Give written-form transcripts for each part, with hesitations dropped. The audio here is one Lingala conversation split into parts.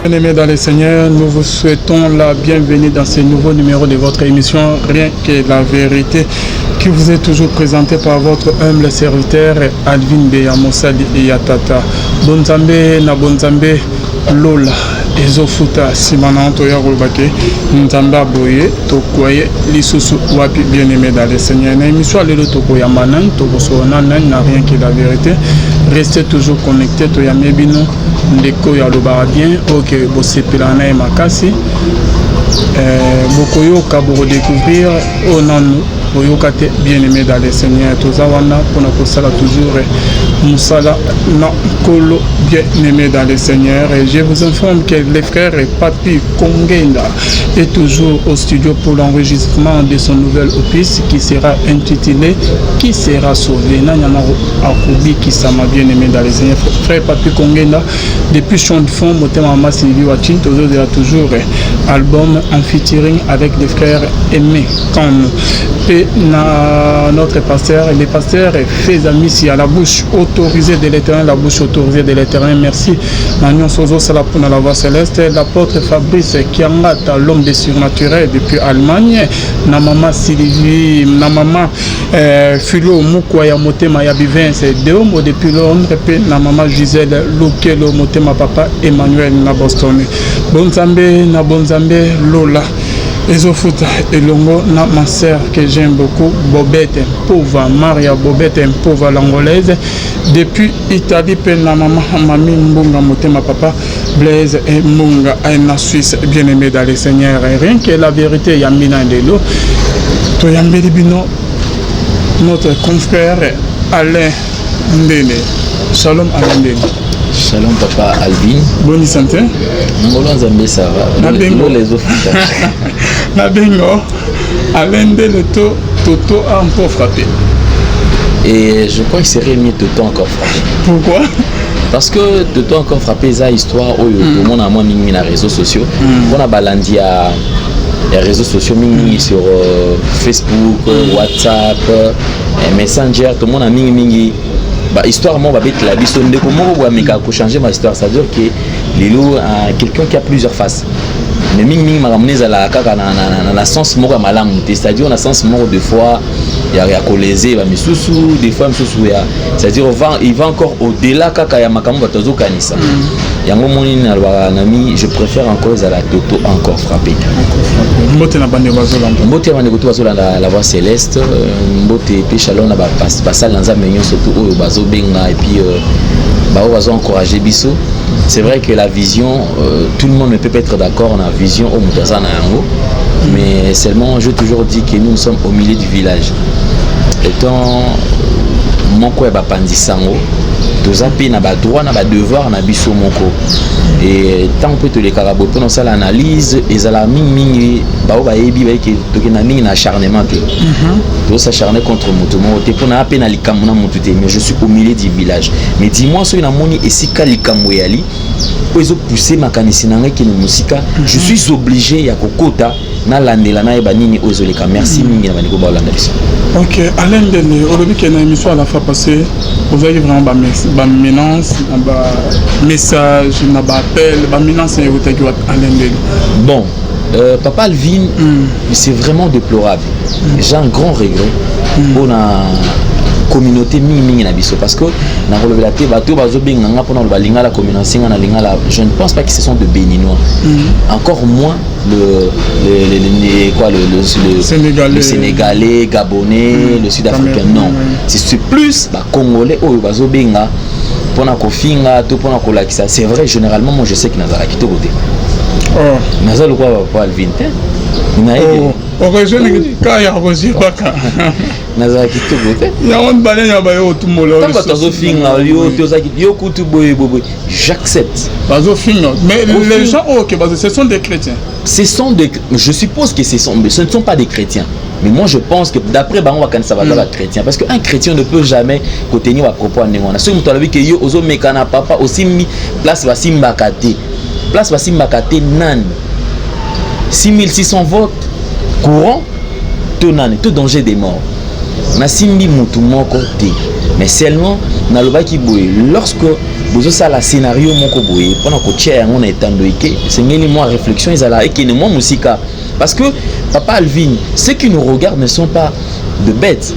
Bien-aimés dans les Seigneurs, nous vous souhaitons la bienvenue dans ce nouveau numéro de votre émission Rien que la vérité qui vous est toujours présenté par votre humble serviteur Alvin Beya Mosali et Yatata. Bonzambe na bonzambe Lola ezofuta simana to ya rolbake nzamba boye to koye lisusu wapi bien-aimés dans les Seigneurs. Na émission lelo to koya manan to kosona nan na rien que la vérité. Restez toujours connectés to ya mebino ndeko ya loba bien OK bosepelana e makasi bokoyoka boko découvrir onanu boyokate bien-aimé dans les Seigneurs tozawana pona kosala toujours musala na kolo bien-aimé dans les Seigneurs. Et je vous informe que le frère Papi Kongenda est toujours au studio pour l'enregistrement de son nouvel opus qui sera intitulé Qui sera sauvé. Nanyamaro Akubi qui sama bien-aimé dans les Seigneurs. Frère Papi Kongenda depuis Chant de Fond Motema Mama Sylvie Wachin toujours album en featuring avec les frères Aimé Kano et notre pasteur, les pasteurs fait amis à la bouche autorisée de l'Éternel, la bouche autorisée de l'Éternel. Merci. Magnon Sozo Salapuna la voix céleste, l'apôtre Fabrice Kiangata, l'homme des surnaturels depuis Allemagne, na maman Sylvie, na maman Philo Mukwaya Motema Yabivin, c'est Deomo depuis Londres, et na maman Gisèle Lukelo Motema Papa Emmanuel na Boston. Bonzambe na bonzambe Lola. Ezofuta Elongo na ma sœur que j'aime beaucoup, Bobette pauvre Maria Bobette pauvre l'angolaise depuis Italie na maman Mami Mbunga Motema Papa Blaise et Mbunga na Suisse bien-aimé dans les Seigneurs. Rien que la vérité Yamina Ndelo to Yambeli Bino notre confrère Alain Ndene. Shalom Alain Ndene. Shalom papa Alvin. Bonne santé. Ngolo Zambé ça va. Nabengo les offres. Nabengo. Alain Ndene Toto a encore frappé. Et je crois qu'il serait mieux Toto encore frappé. Pourquoi? Parce que Toto encore frappé ça histoire où tout le monde a moins mis les réseaux sociaux. On a balandé à les réseaux sociaux sur Facebook, WhatsApp, Messenger, tout le monde a mis bah, histoire moi va être la vision de comment on va changer ma histoire, c'est-à-dire que Lilo quelqu'un qui a plusieurs faces. Mais ming m'a ramené à la sens mort malam, c'est-à-dire on a sens mort deux fois il y a colésé va misusu des fois misusu ya, c'est-à-dire il va encore au-delà kaka ya makambo batozo kanisa. Yango moni na nami je préfère encore à la Toto encore frappé. Mbote na bande bazola. Mbote na bande bazola la voix céleste, mbote pe shalom na ba pasal dans amenyo surtout au bazo benga et puis bah on va encourager biso. C'est vrai que la vision tout le monde ne peut pas être d'accord dans la vision au mutazana yango, mais seulement je toujours dis que nous sommes au milieu du village. Étant moko ya bapandisango tozapi na ba droit na ba devoir na biso moko et tant que te les carabo pendant ça l'analyse et ça la mingi ba ba yebi ba ke to ke na mingi na acharnement te to s'acharner contre mutu mo te pona ape na likamu na mutu te, mais je suis au milieu du village. Mais dis-moi so na moni esika likamu yali ozo pousser makanisi na ngai ke musika je suis obligé ya kokota na landela na eba nini ozoleka. Merci mingi na baniko ba landa biso. OK, Alain Ndene, aujourd'hui qu'il y a une émission à la fois passée, vous avez vraiment ba menace, ba message, ba appel, ba menace et vous avez Alain Ndene. Bon, papa Alvin, c'est vraiment déplorable. J'ai un grand regret pour la communauté mingi na biso parce que na relevé la tête bateau bazo benganga pendant le balinga la communauté na lingala, je ne pense pas que ce sont de béninois. Encore moins le sénégalais, gabonais, le sud-africain, non. C'est plus bah congolais ou bazo benga pona kofinga to pona kolakisa. C'est vrai, généralement moi je sais que nazala kito côté. Oh, nazala quoi pas Alvin te. Au région quand il y a Roger Baka. Nazala kito côté. Il y a un balai ya ba yo tout molo. Tant bazo finga yo to za yo kutu boy boy. J'accepte. Bazo finga. Mais les gens OK, ce sont des chrétiens. Je suppose que ce ne sont pas des chrétiens. Mais moi je pense que d'après Bango quand ça va être chrétien, parce qu'un chrétien ne peut jamais contenir à propos en néon. Ce que tu que yo ozo mekana papa aussi mi place va simbakate. Place va simbakate nan. 6600 votes courant tout nan, tout danger des morts. Na simbi mutu moko te. Mais seulement na loba ki boye lorsque bozo ça la scénario moko boye pendant que tia on est tandoike c'est ngeli moi réflexion ils ala et qui ne moi musika parce que papa Alvin ceux qui nous regardent ne sont pas de bêtes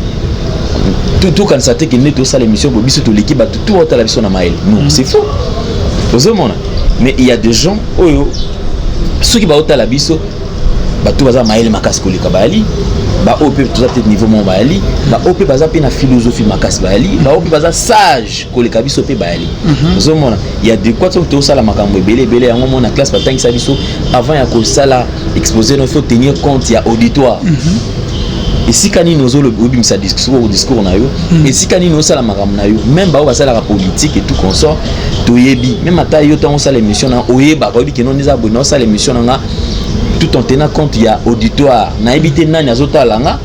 tout quand ça que net ça l'émission bobi surtout l'équipe tout autre la vision na mail non c'est faux bozo mona mais il y a des gens ceux qui ba autre la biso ba tout baza mail makasi koleka bali ba op tout ça peut-être niveau mon bali ba op baza pe na philosophie makasi bali ba op baza sage koleka biso pe bali bozo mona il y a des quoi tout ça la makambo belé yango mona classe batangisa biso avant ya ko sala exposer il faut tenir compte il y a auditoire et si kani nozo le bim sa discours na yo et si kani no sala makambo na yo même ba ba sala la politique et tout consort to yebi même ata yo tant sala émission na oyeba ba bi ke non neza bono sala émission na tout en tenant compte il y a auditoire na éviter nani azota langa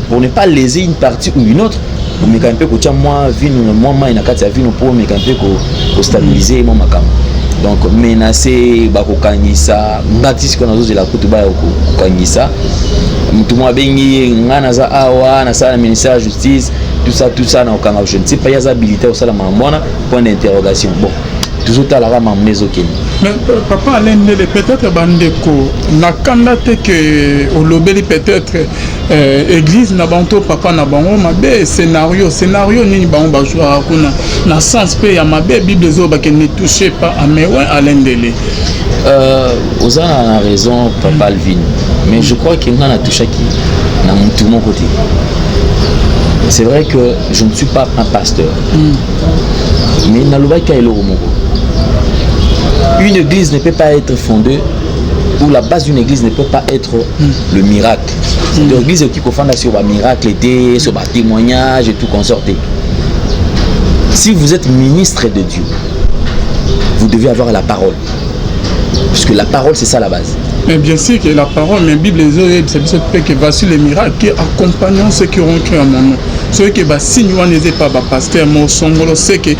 pour ne pas léser une partie ou une autre pour me camper ko tia moi vino moi mai na kati ya vino pour me camper ko stabiliser mon makam donc menacer ba ko kangisa ngati ko nazo la kutu ba ko kangisa mutu mo bengi ngana za awa na sala ministère de la justice tout ça na okanga je ne sais pas il y a habilité au sala mamona point d'interrogation bon toujours à la rame mais papa Alain peut-être bandeko nakanda te que au lobeli peut-être église na banto papa na bango mabe scénario nini bango ba jouer kuna na sens pe ya mabe bible zo ba que ne touchez pas à mais ouais Alain Ndele Ozana a raison papa Alvin mais je crois qu'il n'a touché qui na tout mon côté c'est vrai que je ne suis pas un pasteur mais na loba ka elo moko. Une église ne peut pas être fondée, ou la base d'une église ne peut pas être le miracle. L'église qui fonde sur le miracle, sur le témoignage et tout consorté. Si vous êtes ministre de Dieu, vous devez avoir la parole. Parce que la parole, c'est ça la base. Mais bien sûr que la parole, mais la Bible, c'est que voici les miracles qui accompagnent ceux qui ont cru à mon nom. Ceux qui va signer n'est pas pasteur, mon songolo, c'est que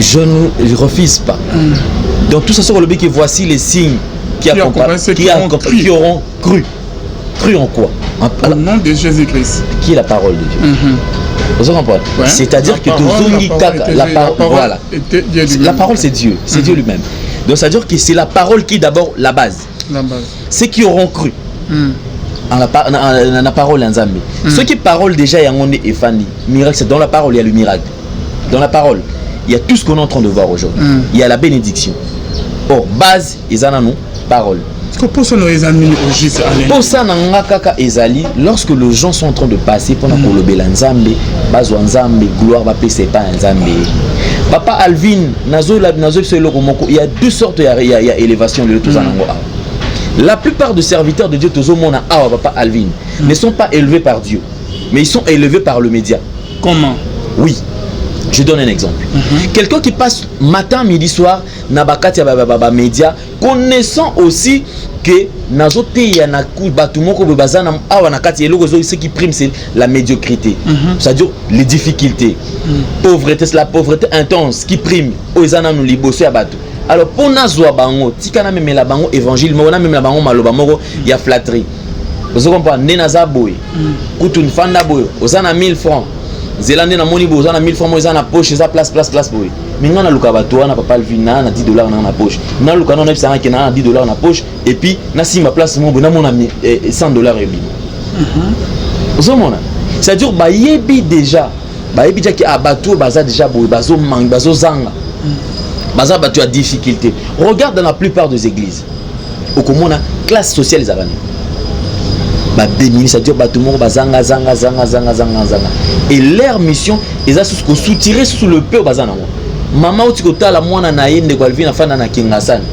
je ne refuse pas. Donc tout ça sur le but que voici les signes qui auront cru. Cru en quoi? Au nom de Jésus-Christ. Qui est la parole de Dieu. Vous comprenez? C'est-à-dire que la parole c'est Dieu, c'est Dieu lui-même. Donc c'est-à-dire que c'est la parole qui est d'abord la base. Ceux qui auront cru en la parole en Zambie. Ceux qui parlent déjà Yangonde et Fanny, miracle, c'est dans la parole il y a le miracle. Dans la parole, il y a tout ce qu'on est en train de voir aujourd'hui. Il y a la bénédiction. Or, base, ils en ont parole. Pour ça, lorsque les gens sont en train de passer pendant qu'on le bélan Nzambe, base Nzambe, gloire va passer pas Nzambe. Papa Alvin, il y a deux sortes d'élévation de tout ça. La plupart des serviteurs de Dieu, Papa Alvin, ne sont pas élevés par Dieu, mais ils sont élevés par le média. Comment? Oui. Je donne un exemple. Quelqu'un qui passe matin, midi, soir, nabakati ya média, connaissant aussi que nazote ya na batumoko bazana awa nakati eloko ce qui prime c'est la médiocrité. C'est-à-dire les difficultés. Pauvreté, c'est la pauvreté intense qui prime. Ozana no liboso ya bato. Alors pour nazwa bango, tikana même la bango évangile, mais on a même la bango maloba moko ya flatterie. Vous comprenez nenaza boy. Kutu nfanda boy, ozana 1000 francs. Zélande na moni bozo na 1000 francs moi na poche ça place boy. Minga na luka bato na papa Alvina na 10 $ na poche. Na luka na na ki na 10 $ na poche et puis na si ma place mo na mona 100 $ et bi. Ozomona. C'est-à-dire ba yebi déjà. Ba yebi déjà ki abato baza déjà boy bazo mang bazo zanga. Baza bato a difficulté. Regarde dans la plupart des églises. Au komona classe sociale les avani. Ba béni, c'est-à-dire tout le monde zanga. Et leur mission ils a soutirer sous le peu bazana. Maman ou tikota la mwana na yende kwa Alvina fana na Kingasani.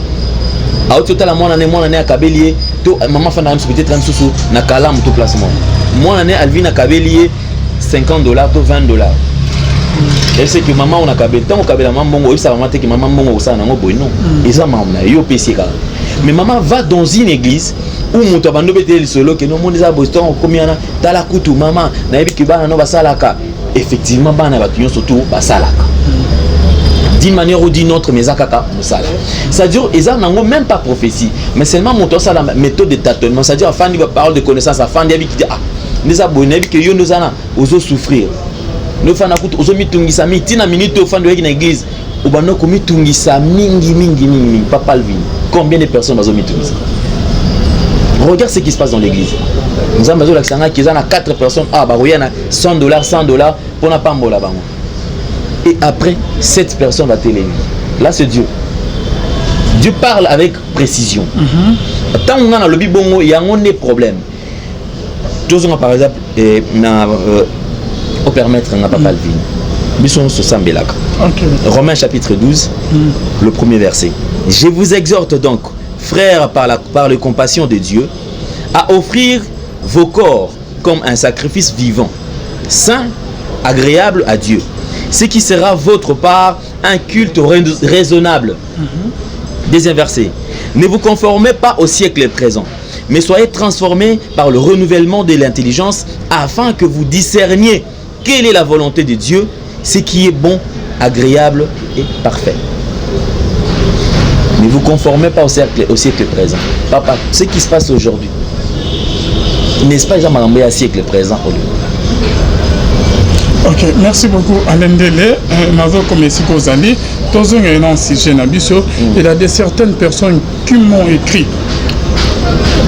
A tikota la mwana ne akabelier to maman fana na peut-être même sous na kala muto placement. Mwana ne Alvina akabelier $50 to $20. Et c'est que maman on a kabel tant on kabela maman bongo ça maman te que maman bongo ça na ngo boy non. Et ça maman na yo pesika. Mais maman va dans une église où mon tabando bete solo que non monde za boston combien tala kutu maman na yebi kibana no basalaka effectivement bana batunyo surtout basalaka d'une manière ou d'une autre mais akaka musala c'est-à-dire ils n'ont même pas prophétie mais seulement montant ça la méthode de tâtonnement c'est-à-dire afin de parole de connaissance afin de yebi qui ah les abonnés yebi que yo nous ana ozo souffrir no fana kutu ozo mitungisa mitina minute ofando yaki na église obano ko mitungisa mingi Papa Alvin. Combien de personnes bazo mitungisa? Regarde ce qui se passe dans l'église. Nous avons besoin de qui a 4 personnes, bah il y a $100 pour na pambola bango. Et après 7 personnes va téléviser. Là c'est Dieu. Dieu parle avec précision. Tant on a le bibongo, il y a un problème. Tous par exemple au permettre à Papa Alvin. Bisson se sambelaka. Romains chapitre 12, le premier verset. Je vous exhorte donc, frères, par les compassions de Dieu, à offrir vos corps comme un sacrifice vivant, saint, agréable à Dieu, ce qui sera votre part un culte raisonnable. Deuxième verset. Ne vous conformez pas au siècle présent, mais soyez transformés par le renouvellement de l'intelligence afin que vous discerniez quelle est la volonté de Dieu, ce qui est bon, agréable et parfait. Ne vous conformez pas au siècle présent. Papa, ce qui se passe aujourd'hui, n'est-ce pas déjà malambé au siècle présent? Ok, merci beaucoup Alain Dele. Nazo comme ici aux alliés, tous ont un sujet nabiso. Il y a des certaines personnes qui m'ont écrit.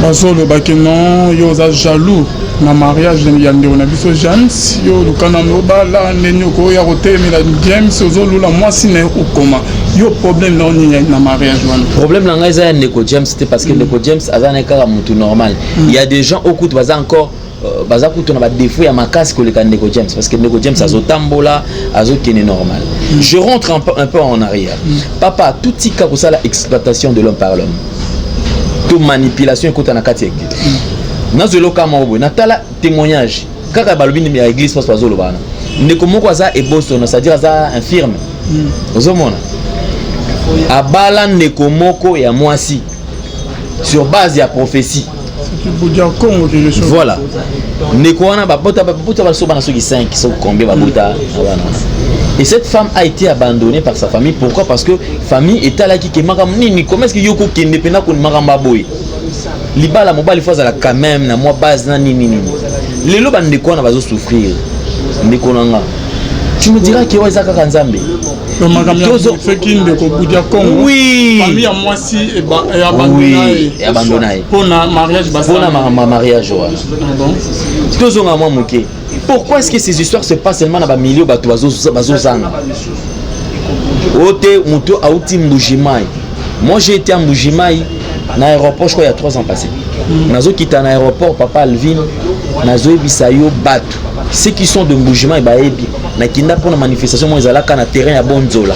Bazo le bakenon, yosa jaloux. Na mariage de Yande on a vu ce James yo lukana noba la nenyoko ya roté mais la James ozo lula moi sine ou comment yo problème non ni na mariage wana problème là ngaza Neko James c'était parce que Neko James azana kara mutu normal il y a des gens au coup baza encore baza kutu na ba défaut ya makasi ko le Neko James parce que Neko James azo tambola azo kene normal. Je rentre un peu en arrière. Papa tout tika ko ça la exploitation de l'homme par l'homme. Toute manipulation ko na kati nazolo kama obo natala témoignage kaka balobini ya église passe bazolo bana ndeko moko aza ebosono c'est-à-dire aza infirme ozomona abala ndeko moko ya mwasi sur base ya prophétie voilà ndeko wana babota basoba na soki 5 so combien babota et cette femme a été abandonnée par sa famille. Pourquoi? Parce que famille est à la qui makam nini comment est-ce que yoko ki ndependa ko makamba boy libala mobali fois la quand même na moi base na nini lelo bande ko na bazo souffrir ndeko nanga tu me diras que waza kaka nzambe le makam fait qui ndeko budia kongo oui famille à moi si et abandonné pour na mariage basa pour na mariage wa tozo nga moi moké. Pourquoi est-ce que ces histoires se passent seulement dans le milieu de Bazozanga? Ote Muto Aouti Mbujimai. Moi j'ai été à Mbujimai, dans l'aéroport, je crois il y a 3 ans passés. Nazo qui est dans l'aéroport, Papa Alvin, Nazo Ebisayo Batu. Ceux qui sont de Mbujimai, Baebi, Nakinda pour la manifestation, moi ils allaient dans le terrain à Bonzola.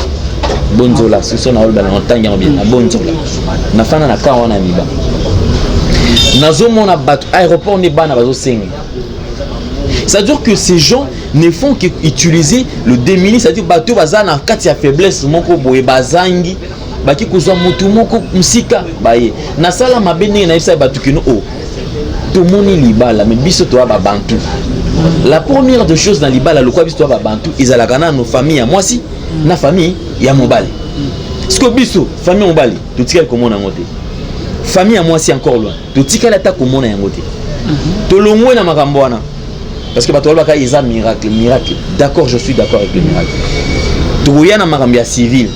Bonzola, ce sont dans la montagne à Bonzola. Nafana na Kawana Miba. Nazo Mona Batu, aéroport Neba na Bazo Sengi. C'est-à-dire que ces gens ne font qu'utiliser le démuni, c'est-à-dire bateau bazana quand il y a faiblesse moko boye bazangi baki kozwa mutu moko musika baye na sala mabene na isa batu kino o to moni libala mais biso to ba bantu. La première des choses dans libala le quoi biso to ba bantu izalaka na nos familles à moi si na famille ya mobali. Ce que biso famille mobali to tikala ko mona ngote. Famille à moi si encore loin. To tikala ta ko mona ngote. To longwe na makambo wana. Parce que Batolbaka ils ont miracle. D'accord, je suis d'accord avec le miracle. Touyana Marambia civil.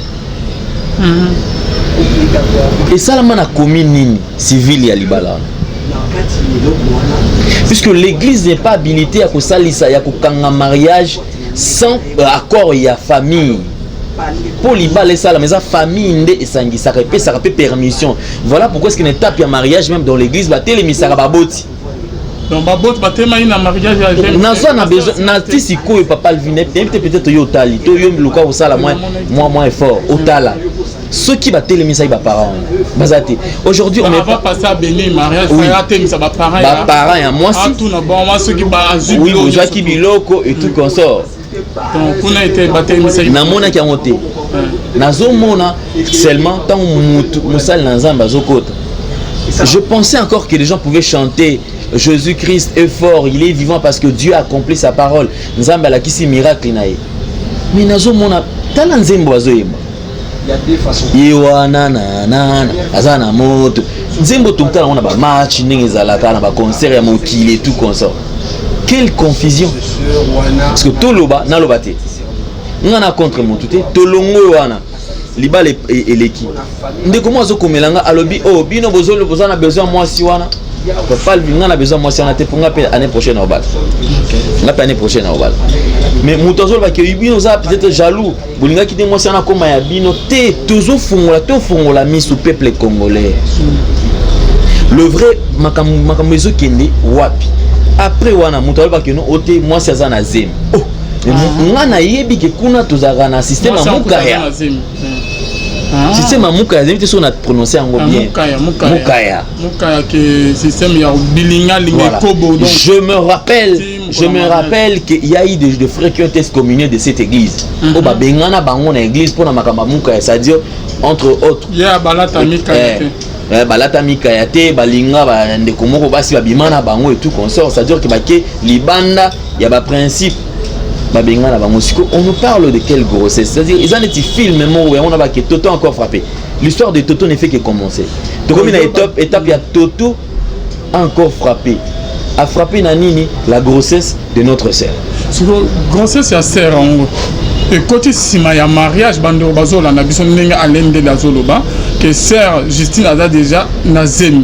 Et ça, la commune civile ya Libala. Puisque l'église n'est pas habilitée à salisa ya kanga mariage sans accord ya famille. Pour Libala ça la maison famille ndé esangi ça peut permission. Voilà pourquoi est-ce qu'il y a une étape ya mariage même dans l'église ba télé misara baboti. Donc babot batema ina mariage ya nazo na besoin na tisiko Papa Alvin peut-être yo tali to yo luka osala moins effort otala ceux qui battent les misaï ba parents bazati aujourd'hui on est pas passer à bénir mariage ça te ça ba parents ya moi si tout na bon moi ceux qui ba azu oui vous qui biloko et tout consort donc on a été battre misaï na mona ki monté nazo mona seulement tant musal na nzamba zokota. Je pensais encore que les gens pouvaient chanter Jésus-Christ est fort, il est vivant parce que Dieu a accompli sa parole. Nzamba la kisi miracle nae. Mais nazo mona tala nzembo azoyeba. Il y a 2 façons. Iwana na azana moto. Nzembo tout tala on a ba match ndenge zalaka na ba concert ya mokili et tout comme ça. quelle confusion. Parce que tout loba na lobate. Ngana contre mon tout tolongo wana. Libal eleki. Ndé comment zo komelanga alobi oh bino bozolo bozana besoin moi si wana. Pas ngana besoin moi si wana te pour nga année prochaine au bal. Nga année prochaine au bal. Mais moutozolo ba ke bino za peut-être jaloux. Bolinga ki te moi si wana koma ya bino te toujours fongola mise au peuple congolais. Le vrai makamezo kende wapi. Après wana moutozolo ba ke no ote moi si azana zem. Oh ngana yebi ke kuna tozaka na système mukaya. Système mukaya, c'est ce qu'on a prononcé en bien. Mukaya que système ya bilinga lingekobo donc je me rappelle qu'il y a eu des frères qui ont été excommuniés de cette église. Au babengana bango na église pour na makamba mukaya, c'est-à-dire entre autres. Ya balata mikaya. Balata mikaya te balinga ba ndeko moko basi babimana bango et tout consort, c'est-à-dire que baké libanda ya ba principe. On nous parle de quelle grossesse. C'est-à-dire, ils ont des films, on a que Toto encore frappé. L'histoire de Toto ne fait que commencer. Donc, comme il y a étape, il y a Toto encore frappé. A frappé Nanini la grossesse de notre sœur. La grossesse, c'est sœur. Et côté Sima, il y a mariage, Bando Bazola, Nabison Nenga Alain de la Zoloba, que sœur Justine a déjà Nazem.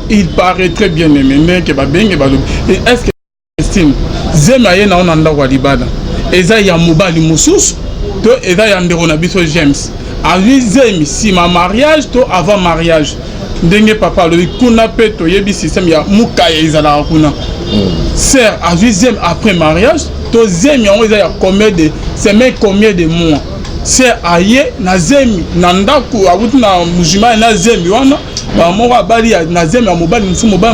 Il paraît très bien aimé, que Babeng et Balou. Et est-ce que Justine Zem aye na onanda kwa libada eza ya mobali mususu to eza ya ndeko na biso James avi zemi si ma mariage to avant mariage ndenge papa lo kuna peto yebi système ya mukaya ezala kuna sœur avi zem après mariage to zemi yango eza ya combien de mois sœur aye na zemi na ndako abutu na mujima na zemi wana ba moko abali na zemi ya mobali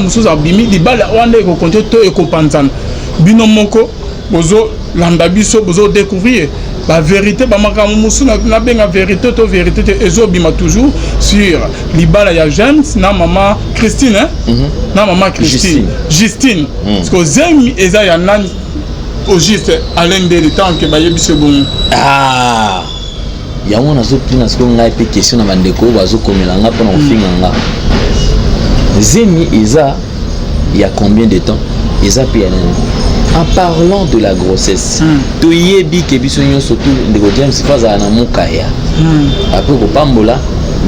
mususu abimi libala wana eko konte to ekopanzana bino moko bozo landa biso bozo découvrir la vérité ba makambo musu na benga vérité to vérité ezo bima toujours sur libala ya James na maman Christine na maman Justine parce que zemi eza ya nani au juste Alain de temps que ba yebiso bon ya wana zo pina ce qu'on a été question na bandeko bazo komelanga pona ofinga nga zemi eza il y a combien de temps eza pe ya nani. En parlant de la grossesse, tu y es bi que bisogno surtout de James faza na mukaya. Après ko pambola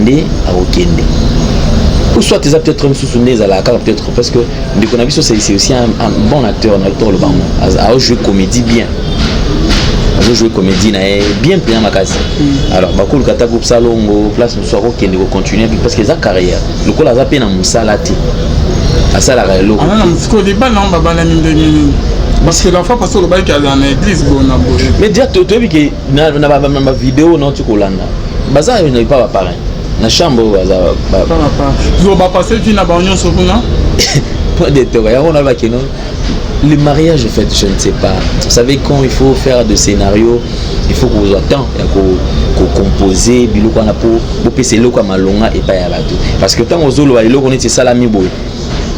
ndé a okende. Ou soit tu as peut-être même sous-souné à la carte peut-être parce que ndeko na biso c'est aussi un bon acteur le bango. A jouer comédie bien. A jouer comédie na bien plein makasi. Alors bakulu kata groupe salongo place nous soir okende ko continuer parce que za carrière. Le ko la za pe na musalati. Asala ka eloko. Ah non, parce que les balles non baba na ndenge. Parce que la fois passée, le bail qui a dans l'église, bon, mais déjà, tu as vu que dans ma vidéo, non, tu connais. Baza, il n'est pas parrain. Dans la chambre, Baza. Tu vas passer, tu n'as pas union sur vous, non? Point de théorie, on a vu que non. Le mariage, en fait, je ne sais pas. Vous savez, quand il faut faire des scénarios, il faut que vous attendez, qu'on composer, bilo qu'on a pour passer le comme malonga et pas y aller. Parce que tant aux autres, on est salami boy.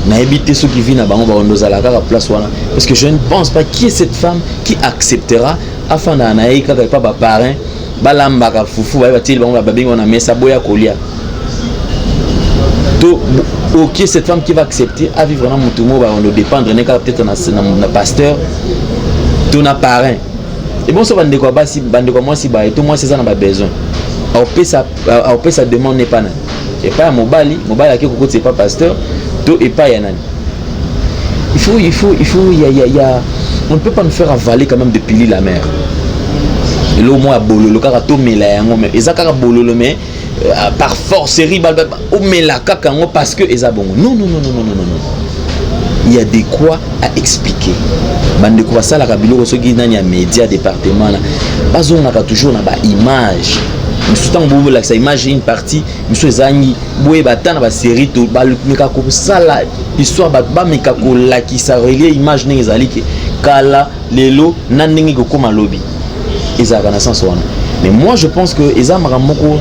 Na éviter ceux qui viennent à Bango Barondoza la place voilà parce que je ne pense pas qui est cette femme qui acceptera afin d'anaï quand pas parrain balamba ka fufu va t-il bango babingo na mesa boya kolia to OK cette femme qui va accepter à vivre vraiment mutumo va on dépendre n'est peut-être na pasteur to na parrain et bon ça bande quoi basi bande quoi moi si ba et tout moi c'est ça n'a pas besoin au pesa sa demande n'est pas et pas mobali qui c'est pas pasteur tout et pas yanani. Il faut on ne peut pas nous faire avaler quand même de pili la mer. Et là au moins bololo kaka to mela yango mais ezaka bololo mais par force riba o mela kaka ngo parce que ezabongo. Non. Il y a des quoi à expliquer. Bande ko basala ka biloko soki nani ya média département là. Bazonga ka toujours na ba image. Soutan bobo la sa image une partie monsieur zangi boye batana ba série to ba meka ko sala histoire ba meka ko la ki sa relier image ne ezali ke kala lelo naningi ko koma lobby ezaka na sens wana mais moi je pense que ezamaka moko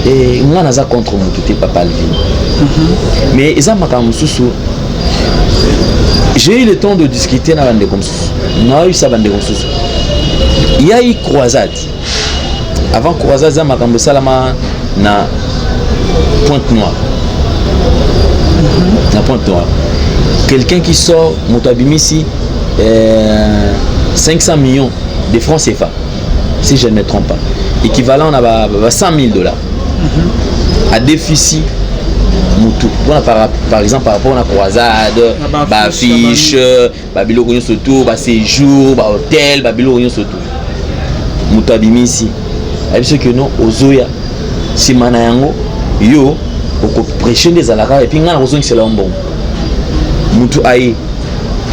et ngana za contre mon tout papa Alvin mais ezamaka mususu j'ai eu le temps de discuter na bande comme ça na eu ça bande comme ça il y a eu croisade. Avant croisade makambo salama na Pointe Noire. Na Pointe Noire. quelqu'un qui sort Motabimisi 500 millions de francs CFA, si je ne me trompe pas, équivalent à 100 000 $, à déficit Moutou. Par exemple, par rapport à la croisade, affiche, Babylone surtout, séjour, hôtel, Babylone surtout. Motabimisi. Et puis que non, Ozoya, si Manayango, yo, au prêcher des alara, et puis on a besoin que c'est là bon. Moutou aïe,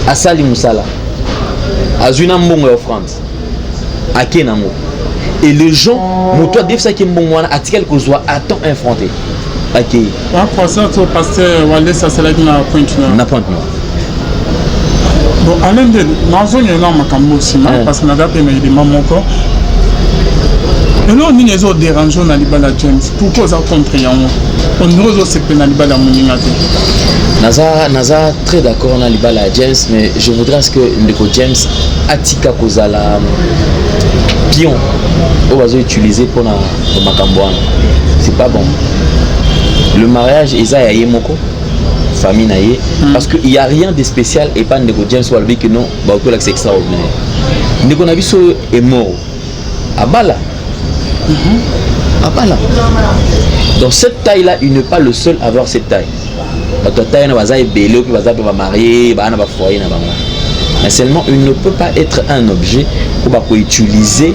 Asali Moussala, Azuna Mbongo en France, Akenamo. Et les gens, Moutou a dit ça qui est bon, article que soit à temps infronté. Ok. En croissant, au pasteur Walé, ça c'est là qu'il n'a point de n'a point de bon, Alain de Mazon, il y a un macambo aussi, parce qu'on a appelé les mamans encore. Et là, on y a des dérangeants dans les balades James. Pourquoi ça compris? On nous aussi dans les balades Mouningate. Naza très d'accord dans les balades James, mais je voudrais que Ndeko James Atika Kozala pion on va utiliser pour la macamboine. C'est pas bon. Le mariage est à Yemoko, famille naïe, parce qu'il n'y a rien de spécial et pas Ndeko James Walby que non, c'est extraordinaire. Ndeko Nabiso est mort. Abala. Abala. Dans cette taille-là, il n'est pas le seul à avoir cette taille. Notre taille, on va belé, on va marier, on va foyer, mais seulement il ne peut pas être un objet qu'on va utiliser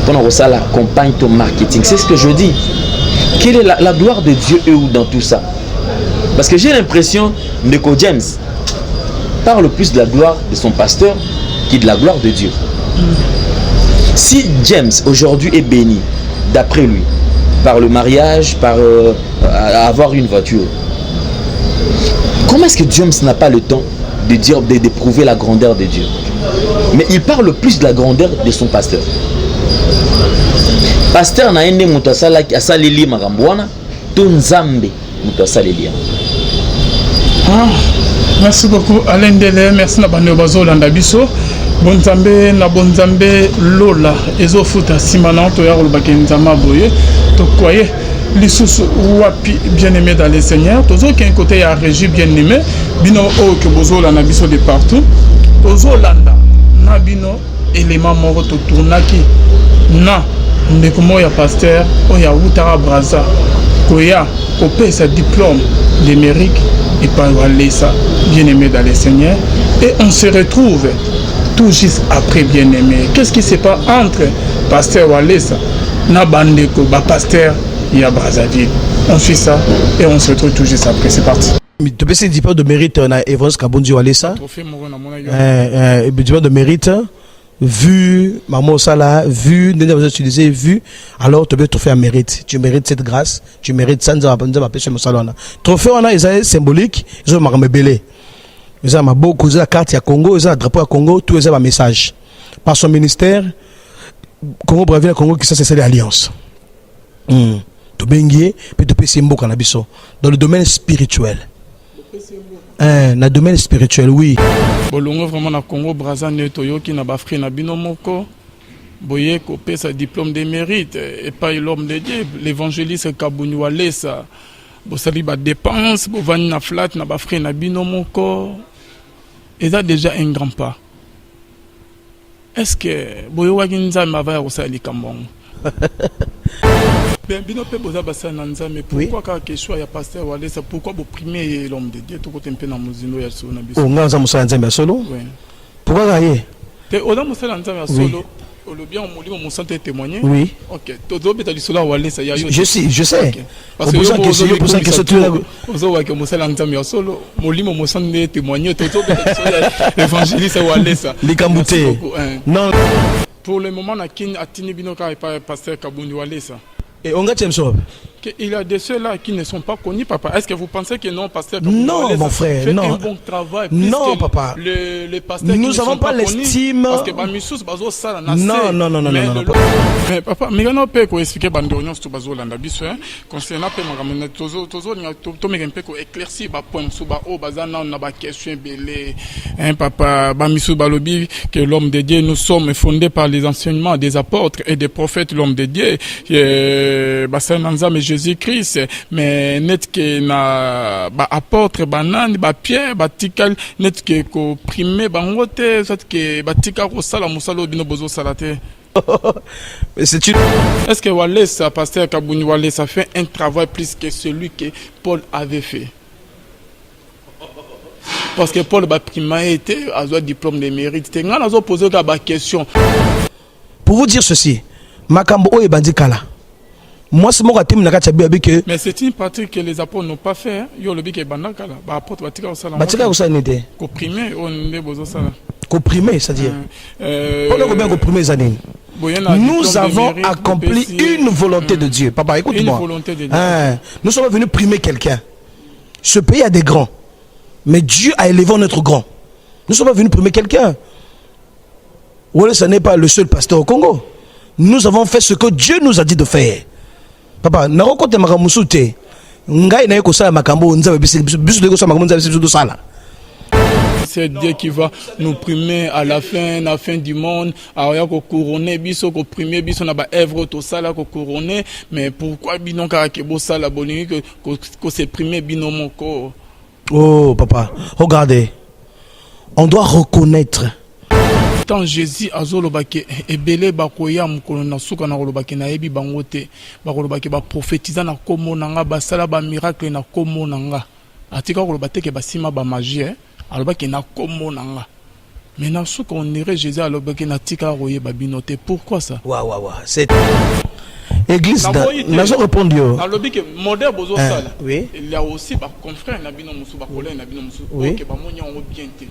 pour ça la campagne de marketing. C'est ce que je dis. Quelle est la gloire de Dieu dans tout ça? Parce que j'ai l'impression que Ndeko James parle plus de la gloire de son pasteur que de la gloire de Dieu. Si James aujourd'hui est béni, d'après lui, par le mariage, par avoir une voiture, comment est-ce que James n'a pas le temps de dire, de prouver la grandeur de Dieu? Mais il parle plus de la grandeur de son pasteur. Pasteur na ende mutasala asaleli magambwana to nzambe mutasalelia. Merci beaucoup Alain Dele, merci na bande bazolanda biso. Bonzambe na bonzambe lola ezofuta simana to ya kolobaki nzama boye to koye lisusu wapi bien-aimé dans le Seigneur. Tozo qui un côté ya régie bien-aimé bino o que bozolanda biso de partout. Tozolanda na bino élément moko to tournaki na ndeko moya pasteur oya utara braza koya kopé sa diplôme de mérite et par Walesa bien-aimé dans le Seigneur, et on se retrouve tout juste après bien-aimé. Qu'est-ce qui se passe entre pasteur Walesa na bandeko ba pasteur ya Brazzaville? On fait ça et on se retrouve tout juste après. C'est parti. Tu peux se diplôme de mérite na Evans Kabondi Walesa. Diplôme de mérite. Vu maman Sala, vu nous avons utilisé, vu, alors tu peux te faire un mérite. Tu mérites cette grâce, tu mérites ça. Nous avons pêché mon salon. Trophée on a ils symbolique, ils ont marqué belé. Ils ont beaucoup de la carte à Congo, ils ont un drapeau à Congo, tout ils ont un message. Par son ministère, Congo Brazzaville Congo qui c'est l'alliance. Tu bengié, puis tu peux symbole cannabiso dans le domaine spirituel. Dans le domaine spirituel, oui. Bolongo vraiment na Congo Brazzaville toyoki na bafri na bino moko boye kopé sa diplôme de mérite et pas l'homme de Dieu l'évangéliste Kabuni Walesa bo sali ba dépense bo vani na flat na bafri na bino moko et ça déjà un grand pas. Est-ce que boye waki nzambe ava ko sali kambongo? Ben bino pe boza basa na nzambe pourquoi ka question ya pasteur Walesa pourquoi bo primer l'homme de Dieu to ko tempe na muzino ya so na biso? O nganza musala nzambe solo? Oui. Pourquoi gaye? Te oda musala nzambe ya solo. Le bien au molimo mon santé témoigner. Oui. OK. Todo beta lisolo Walesa ya yo. Je sais. Okay. Parce que yo pour ça que c'est tout là. Ozo wa ke musala nzambe ya solo, molimo mon santé témoigner todo beta lisolo évangéliste Walesa. Likambute. Non. Pour le moment na kin atini bino ka pasteur Kabuni Walesa. Et on gagne ça. Il y a des ceux-là qui ne sont pas connus, papa. Est-ce que vous pensez que non, pasteur? Non, mon frère, fait non. Un bon travail. Non, papa. Les pasteurs nous n'avons pas l'estime. Parce que Bamissus bazo ça na non. Mais papa, mais on peut expliquer bandonion sur bazo landa biso hein. Concernant pe makamona tozo to me peu éclaircir ba point sur ba o bazana na ba question belé hein papa Bamissus balobi que l'homme de Dieu nous sommes fondés par les enseignements des apôtres et des prophètes l'homme de Dieu basana nzambe Jésus-Christ mais net que na ba apôtre banani ba Pierre ba tikal net que ko primer bango te soit que ba tika ko sala musalo bino bozo salate. Mais c'est une... Est-ce que Wallace, pasteur Kabouni Wallace, a fait un travail plus que celui que Paul avait fait? Parce que Paul a été à un diplôme de mérite. On a posé la question. Pour vous dire ceci, Makambo et Bandikala. Moi, c'est mon raté, mais c'est une partie que les apôtres n'ont pas fait. Yo le bique Bandakala. Bah apôtre Batika au salam. Batika au salam n'était. Comprimé, on est besoin ça. Comprimé, c'est-à-dire. On a combien comprimé les années? Nous avons accompli une volonté de Dieu. Papa, écoute-moi. Nous sommes venus primer quelqu'un. Ce pays a des grands. Mais Dieu a élevé notre grand. Nous sommes venus primer quelqu'un. Voilà, ce n'est pas le seul pasteur au Congo. Nous avons fait ce que Dieu nous a dit de faire. Papa, n'a pas compté ma musute. Ngai na yeko sa makambo nzabe bisu de ko sa makambo nzabe bisu do sala. C'est Dieu qui va nous primer à la fin du monde. Alors, il couronner, biso, ko primer, biso, na ba œuvre, tout ça, là, ko couronner. Mais pourquoi, binon, karakebo, ça, la bonne, que c'est primer, binon, mon corps? Oh, papa, regardez. On doit reconnaître. Tant Jésus, azolobake, ebele, bakoya, mukolo, na suka, na rolobake, na ebi, bangote, bakolobake, ba prophétisa, na komo, nanga, basala, ba miracle, na komo, nanga. Atika, rolobate, ke basima, ba magie, alors qu'il n'a comme nanga. Maintenant, ce qu'on irait Jésus alors qu'il n'a tika roye babinote. Pourquoi ça? Waouh. C'est Église. N'a pas répondu. Alors que modèle bozo sala. Oui. Il y a aussi par confrère nabino musu ba collègue nabino musu. Ok, ba monya on bien té.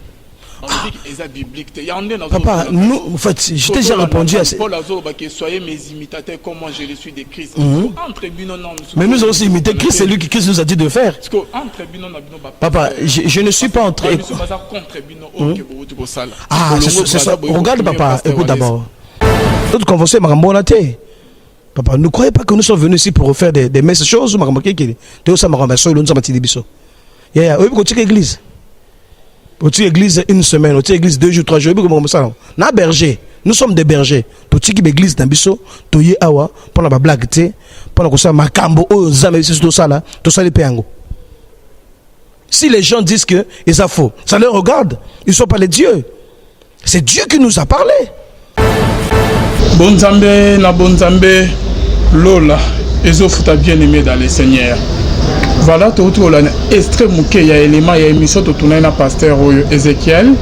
Papa, nous, en fait, je t'ai déjà répondu à ça. Soyez mes imitateurs comme moi je le suis de Christ. Mais nous avons aussi imité Christ, c'est lui qui Christ nous a dit de faire. Papa, je ne suis pas en train. Ah, c'est ça. Regarde, papa, écoute d'abord. Notre convention est marambonate. Papa, ne croyez pas que nous sommes venus ici pour faire des messes choses ou marambonate. Tu sais, marambonate, nous sommes à Bisso. Il y a une église. Au-dessus église une semaine, au-dessus église 2 jours, 3 jours, na berger, nous sommes des bergers. Au-dessus église d'ambiso, toye awa, pour la blague té, pour la ça makambo, oh zame, c'est tout ça là, tout ça les péango. Si les gens disent que ils sont faux, ça leur regarde, ils sont pas les dieux. C'est Dieu qui nous a parlé. Bon Zambé, na bon Zambé, Lola, ils ont bien aimé dans les seigneurs. Voilà, tout le monde est extrêmement il y a élément, il y a émission tout tourner na pasteur Ézéchiel,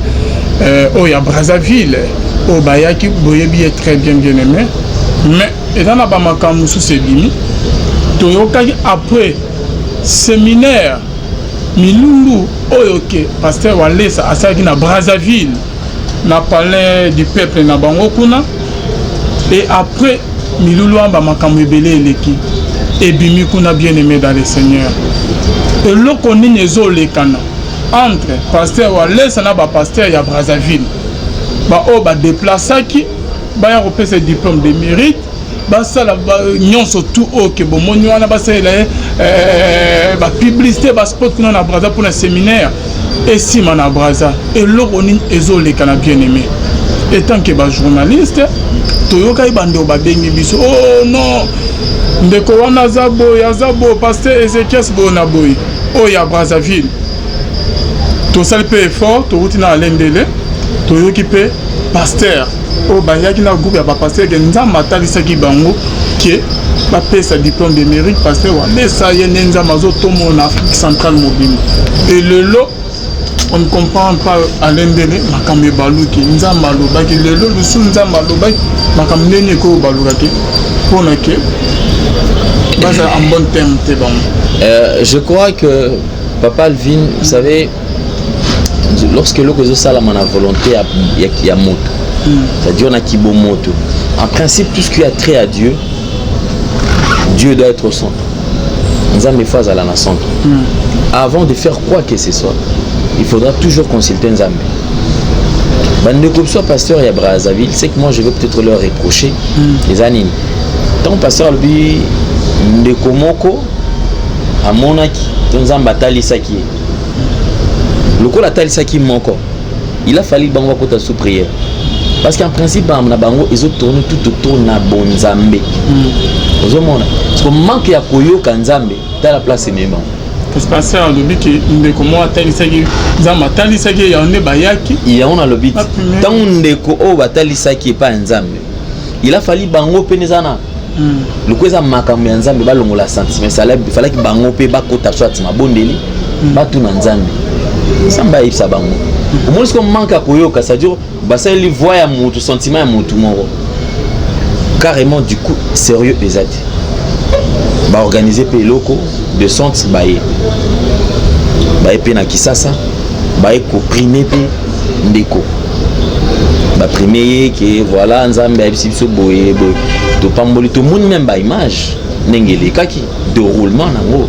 il y a Brazzaville, au Bayaki, Boyebi est très bien aimé, mais et dans la Bamakamu sous ses limites, Toyokai après séminaire, Milulu, Oyoke, pasteur Wallace, Asagi na Brazzaville, na palais du peuple na Bangokuna, et après Milulu en Bamakamu Ebele Eleki. Et Bimi qu'on a bien aimé dans le Seigneur. Et là qu'on est les canaux entre pasteur Wallace et pasteur ya Brazzaville. Bah oh bah déplacer qui bah y a repéré ce diplôme de mérite. Bah ça la nion surtout ok bon mon nion na bah c'est bah publicité bah spot qu'on a na Brazza pour un séminaire et si man à Brazza et là on est les canaux bien aimé. Et tant que bah journaliste Toyoka ibando ba bengi biso oh non ndeko wana zabo pasteur Ézéchiel bona boy o ya Brazzaville to sal pe effort to rutina alendele to yoki pe pasteur o ba yaki na groupe ya ba pasteur ke nzamba talisa ki bango ke ba pesa diplôme de mérite pasteur wana ça yene nzamba zo tomo na Afrique centrale mobile et le lot on ne comprend pas alendele makambe baluki nzamba lobaki le lot le sou nzamba lobaki makambe ne ko balukaki pona ke en bon terme, je crois que Papa Alvin, vous savez, lorsque l'Okozo Salam a volonté, il y a moto. C'est-à-dire on a kibo moto. En principe, tout ce qui a trait à Dieu, Dieu doit être au centre. Nous avons phase à la nation. Avant de faire quoi que ce soit, il faudra toujours consulter Nzambe. Ne coupe soit pasteur et Brazzaville, c'est que moi je vais peut-être leur reprocher les animes. Tant pasteur lui de Komoko à Monaki, Nzamba Talisaki. Le coup la Talisaki manko. Il a fallu bango kota sous prière. parce qu'en principe na bango ils ont tourné tout autour na bonzambe ozomona parce que manque ya koyoka nzambe dans la place même qu'est-ce qui passe à lobby qui ndeko mo atalisaki nzambe atalisaki ya onde bayaki ya on a lobby tant ndeko o batalisaki pa nzambe il a fallu bango penezana le kweza makambo ya nzambe balongola sentiment ça fallait que bango pe bakota soit mabondeli batu na nzambe samba ipsa bango au moins comme manque à koyoka ça dire basa li voix ya mutu sentiment ya mutu moro carrément du coup sérieux exact ba organiser pe loko de centre baye pe na Kisasa baye ko primer pe ndeko ba primer que voilà nzambe abisiso boye to pamboli to monde même ba image nengeli kaki de roulement nango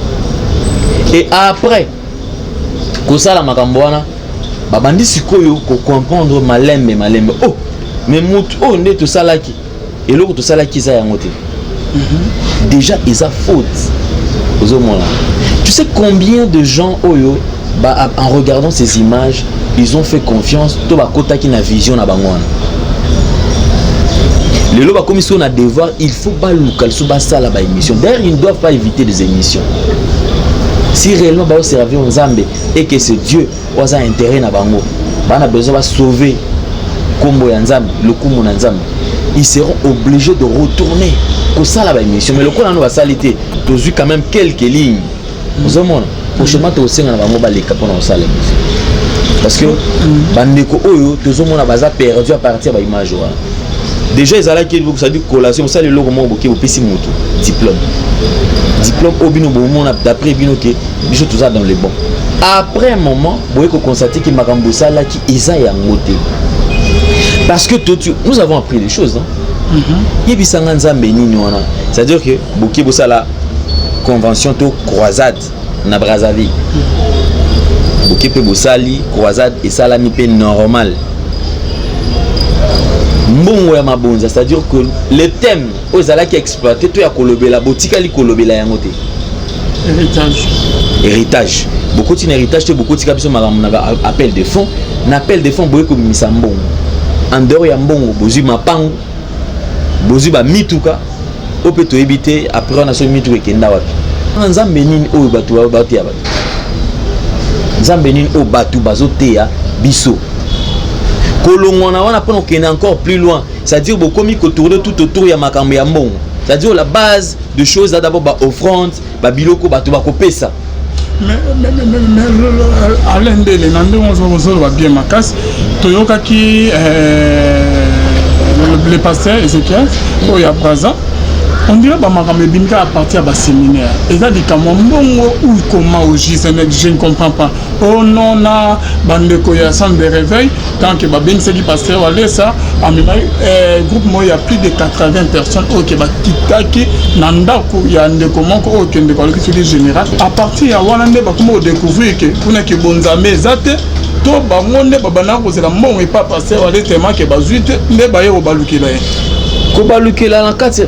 et après ko sala makambo wana babandi sikoyo ko comprendre malembe oh mais mutu oh nde to salaki et loko to salaki za yango te déjà ils a faute aux hommes. Tu sais combien de gens oyo en regardant ces images ils ont fait confiance to ba kota ki na vision na bango wana les loba comme si on a devoir il faut pas local sous basa la ba émission d'ailleurs ils ne doivent pas éviter des émissions si réellement ba servir aux Nzambe et que c'est Dieu oza intérêt na bango ba na besoin de sauver kombo ya Nzambe le kombo na Nzambe ils seront obligés de retourner au ça la émission mais le coup là nous va salité tu as quand même quelques lignes vous avez prochainement tu aussi na bango ba les capons au salle parce que bandeko oyo tu as baza perdu à partir de l'image déjà ils allaient qui ça dit collation ça le logo mo boki opesi moto diplôme au bino bon d'après bino que biso tout ça dans les bons après un moment vous pouvez constater que makambo ça là qui isa ya ngote parce que nous avons appris des choses hein yebisanga nzambe nini wana c'est-à-dire que boki bosa la convention to croisade na Brazzaville boki pe bosali croisade et ça la mi pe normal mbongo ya mabonza c'est-à-dire que le thème ozala qui exploité to ya kolobela botika li kolobela yango te héritage beaucoup de héritage te beaucoup tika biso makambo na appel de fonds na appel de fonds boye ko misa mbongo en dehors ya mbongo bozui mapango bozui ba mituka ope to ebité après on a so mituka kenda wapi nzambe nini oyo batu ya batu nzambe nini o batu bazoteya biso kolongona wana pour qu'on encore plus loin c'est-à-dire beaucoup mi tourner tout autour ya makambo ya mbongo c'est-à-dire la base de choses d'abord ba offrande ba biloko batu ba kopesa mais Alain Dele nande on se va bien makas toyoka ki le pasteur Ezekiel oya Braza on dirait que je à partir de séminaire. Et ça dit comment ou comment je ne comprends pas. Oh non, na bande koya centre de réveil tant que babin c'est qui pasteur aller ça à groupe moi il y a plus de 80 personnes OK ba kitaki nanda ko ya ndeko moko OK ndeko le général à partir ya wana nde ba comment découvrir que kuna ki bonzambe zate to ba monde babana ko c'est la mon et pas pasteur aller tellement que bazuite nde ba yo balukela. Kobaluke la encadre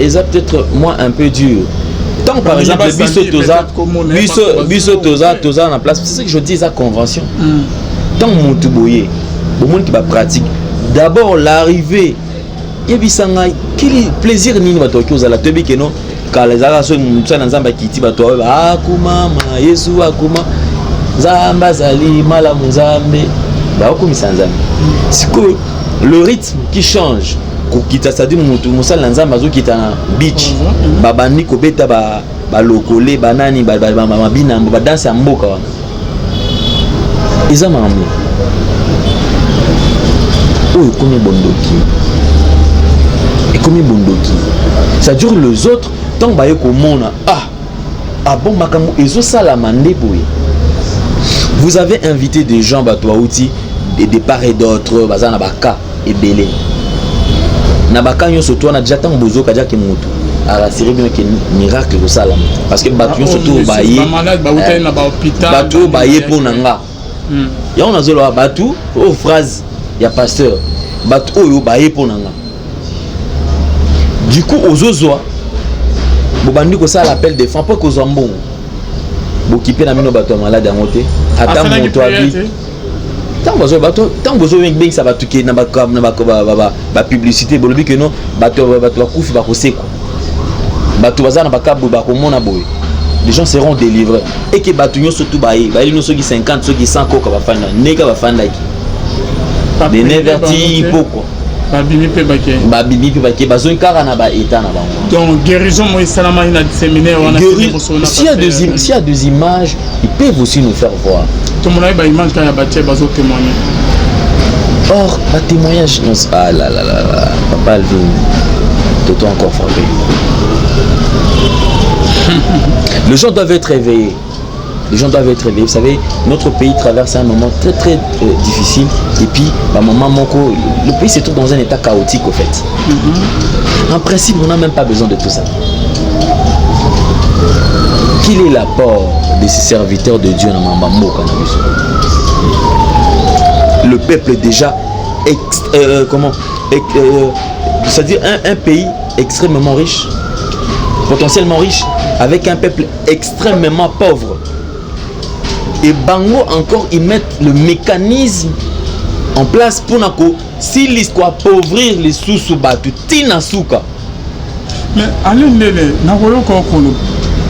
est peut-être moins un peu dur. Tant par exemple biso toza en place, c'est ce que je dis, la convention. Tant mon boye, au monde qui va pratique. D'abord l'arrivée, et bisanga quel plaisir ni va toki aux la tebi que non quand les araso mtsana nzamba kiti ba to akuma ma Yesu akuma zamba zali mala muzambe ba okumisa nzambe. C'est que le rythme qui change. Kokita ça dit mutu musala nzamba zo kita na beach babani ko beta ba lokole banani ba bina ba danse ya mboka wana izama amu oyo komi bondoki et komi bondoki ça dure les autres tant ba yeko mona bon makambo ezo sala mande boye vous avez invité des gens batwa outi de part et d'autres bazana baka et belé na bakanyo surtout on a déjà tant bozo kadia ke mutu ala siri bien que miracle ko sala parce que batu surtout baye malade ba uta na ba hôpital batu baye pour nanga ya on a zolo batu au phrase ya pasteur batu oyo baye pour nanga du coup ozozoa bo bandi ko sala appel de fin pour ko zambon bo kipe na mino batu malade en moté ata moto abi tant que vous avez bien ça va tout qui na ba publicité bolobi que non bato ba kufi ba koseko bato bazana ba kabu ba komona boy les gens seront délivrés et que bato nyo surtout ba ils nous qui 50 ceux qui 100 ko ba fanda neka ba fanda ki des neverti pourquoi Babibi pe baké bazon kara na ba état na bango. Donc guérison moi salama na séminaire on a s'il y a des images, ils peuvent aussi nous faire voir. Tout le monde a une image quand il y a baté bazo témoigner. Or, ma témoignage non ah là papa Alvin toi encore frappé. Les gens doivent être réveillés. Les gens doivent être réveillés. Vous savez, notre pays traverse un moment très très difficile. Et puis, le pays se trouve dans un état chaotique au fait. En principe, on n'a même pas besoin de tout ça. Quel est l'apport de ces serviteurs de Dieu dans Mambo Cannabis? Le peuple est déjà c'est-à-dire un pays extrêmement riche, potentiellement riche, avec un peuple extrêmement pauvre. Et Bango encore, ils mettent le mécanisme en place pour nako si l'histoire appauvrir les sous-batu tinasuka. Mais allez na koyo ko